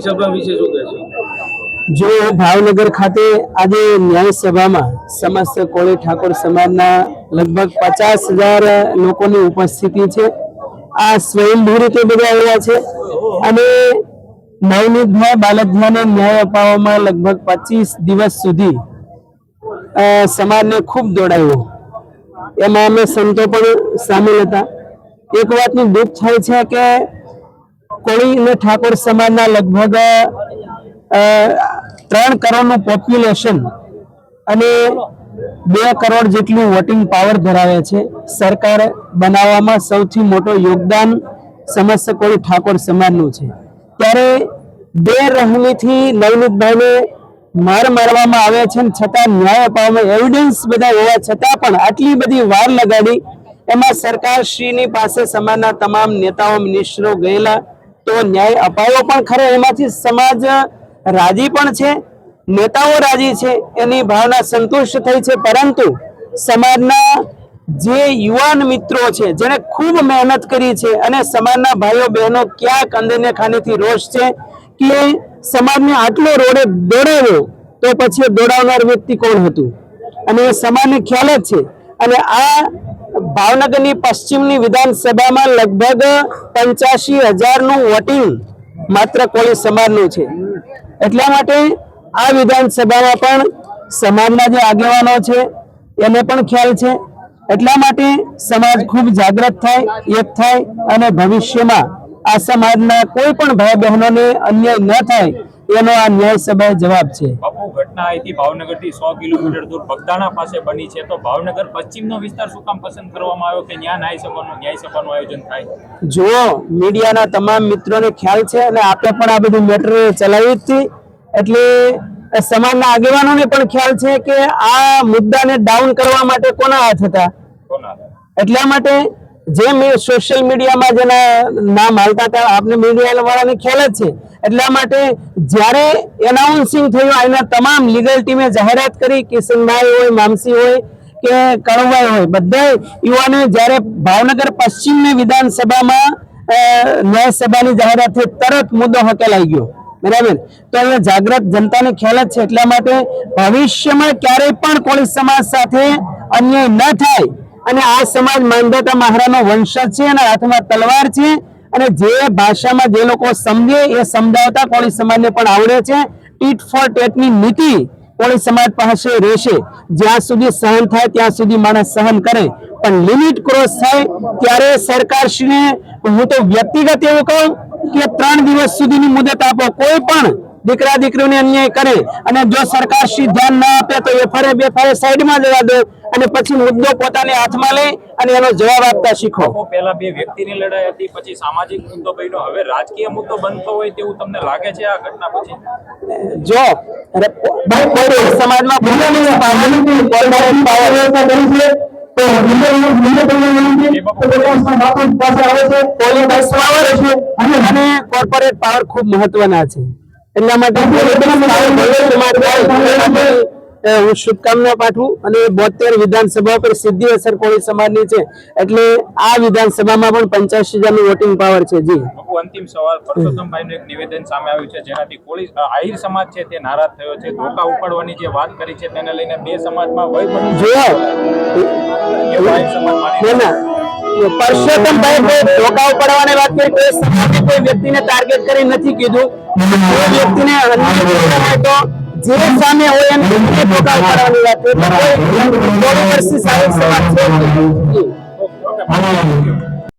સભા વિશે શું કહેશો? जो भावनगर खाते आज न्याय सभा में समस्त कोळी ठाकोर समाजना लगभग 50,000 लोगों उपस्थिति है। आ स्वयंभू रीते बधा आव्या छे अने नवनीतभाई बालदियाने न्याय अपाववामां लगभग 25 दिवस सुधी समाज ने खूब दौड़ाव्यो। एमां अमे संतो पण सामेल हता। एक वातनुं दुख थाय छे के कोळी अने ठाकोर समाजना लगभग 3 करोड़ पॉप्युलेशन અને 2 करोड़ જેટલું વોટિંગ પાવર ધરાવે છે। સરકાર બનાવવામાં સૌથી મોટો યોગદાન સમસ્ત કોળી ઠાકોર સમાજનું છે। ત્યારે બેરહમીથી નવનીતભાઈને માર મારવામાં આવે છે, છતાં ન્યાય અપાવવામાં એવિડન્સ બધા હોવા છતાં પણ આટલી બધી વાર લગાડી। એમાં સરકારશ્રીની પાસે સમાજના તમામ નેતાઓ મિનિસ્ટરો ગયેલા તો ન્યાય અપાવ્યો પણ ખરો। એમાંથી સમાજ राजी पण छे, नेताओ राजी छे, एनी भावना संतुष्ट थई छे। परंतु समाजना जे युवान मित्रों छे जेने खूब मेहनत करी छे अने समाजना भाईओ बहनों क्या कंदने खानेथी रोष छे कि समाजने आटलो रोडे दौड़ाव्यो तो पछी दौड़ावनार व्यक्ति कोण हतुं अने समाजने ख्याल ज छे। अने आ भावनगरनी पश्चिमनी विधानसभामां लगभग 85,000 નું वोटिंग मात्र कोळी समाजनुं छे। એટલા માટે આ વિધાનસભામાં પણ સમાજના જે આગેવાનો છે એને પણ ખ્યાલ છે। એટલા માટે સમાજ ખૂબ જાગૃત થાય, એક થાય અને ભવિષ્યમાં આ સમાજના કોઈ પણ ભાઈ બહેનોને અન્યાય ન થાય એનો આ ન્યાય સભાએ જવાબ છે। બાપુ, ઘટના અહીંથી ભાવનગરથી 100 કિલોમીટર દૂર બગદાણા પાસે બની છે, તો ભાવનગર પશ્ચિમનો વિસ્તાર શું કામ પસંદ કરવામાં આવ્યો કે ત્યાં ન્યાય સભાનું આયોજન થાય? જો મીડિયાના તમામ મિત્રોને ખ્યાલ છે અને આપણે પણ આ બધું મેટર ચલાવી જ હતી, એટલે સમાજના આગેવાનોને પણ ખ્યાલ છે કે આ મુદ્દાને ડાઉન કરવા માટે કોના હાથ હતા। એટલા માટે જે સોશિયલ મીડિયામાં જેના નામ હાલતા હતા આપને મીડિયા વાળાને ખ્યાલ જ છે। એટલા માટે જ્યારે એનાઉન્સિંગ થયું એના તમામ લીગલ ટીમે જાહેરાત કરી, કિશનભાઈ હોય, મામસી હોય કે કણુભાઈ હોય, બધા યુવાને જ્યારે ભાવનગર પશ્ચિમની વિધાનસભામાં ન્યાય સભાની જાહેરાત થઈ તરત મુદ્દો હકેલાઈ ગયો। बराबर, तो ये जागृत जनता ने ख्याल है। एटला माटे भविष्य में क्यारेय पण कोळी समाज साथे अन्याय न थाय अने आ समाज मानधाता महाराजनो वंशज छे अने हाथमां तलवार छे अने जे भाषामां जे लोको समजे ए समजावता कोळी समाजने पण आवडे छे। टीट फॉर टेटनी नीति कोळी समाज पासे रहेशे। ज्यां सुधी सहन थाय त्यां सुधी माणस सहन करे, पण लिमिट क्रॉस थाय त्यारे सरकारश्रीने हूँ तो व्यक्तिगत एवुं कहूं કે 3 દિવસ સુધીની મુદત આપો। કોઈ પણ દીકરા દીકરીઓને અન્યાય કરે અને જો સરકાર શ્રી ધ્યાન ન આપે તો એફઆરએ બેફારે સાઈડમાં જવા દો અને પછી મુદ્દો પોતાને હાથમાં લઈ અને એનો જવાબ આપતા શીખો। પહેલા બે વ્યક્તિની લડાઈ હતી, પછી સામાજિક મુદ્દો બન્યો, હવે રાજકીય મુદ્દો બનતો હોય તેવું તમને લાગે છે આ ઘટના પછી? જો સમાજમાં કોર્પોરેટ પાવર खूब महत्वना है। એટલા માટે હું શુભકામના પાઠવું અને 72 વિધાનસભા પર સીધી અસર કોળી સમાજની છે। એટલે આ વિધાનસભામાં પણ 85,000 નું વોટિંગ પાવર છે। જી અંતિમ સવાલ, પરસોત્તમભાઈનું એક નિવેદન સામે આવ્યું છે જેનાથી કોળી આહિર સમાજ છે તે નારાજ થયો છે। ધોકા ઉપાડવાની જે વાત કરી છે તેને લઈને બે સમાજમાં વય પણ જો પરસોત્તમભાઈ ધોકા ઉપાડવાની વાત કરી, કોઈ સમાજે કોઈ વ્યક્તિને ટાર્ગેટ કરી નથી કીધું। કોઈ વ્યક્તિને તો જે સામે હોય એને ધોકા ઉપાડવાની વાત કરી। કોઈ વર્ષથી સારી સમાજ છે।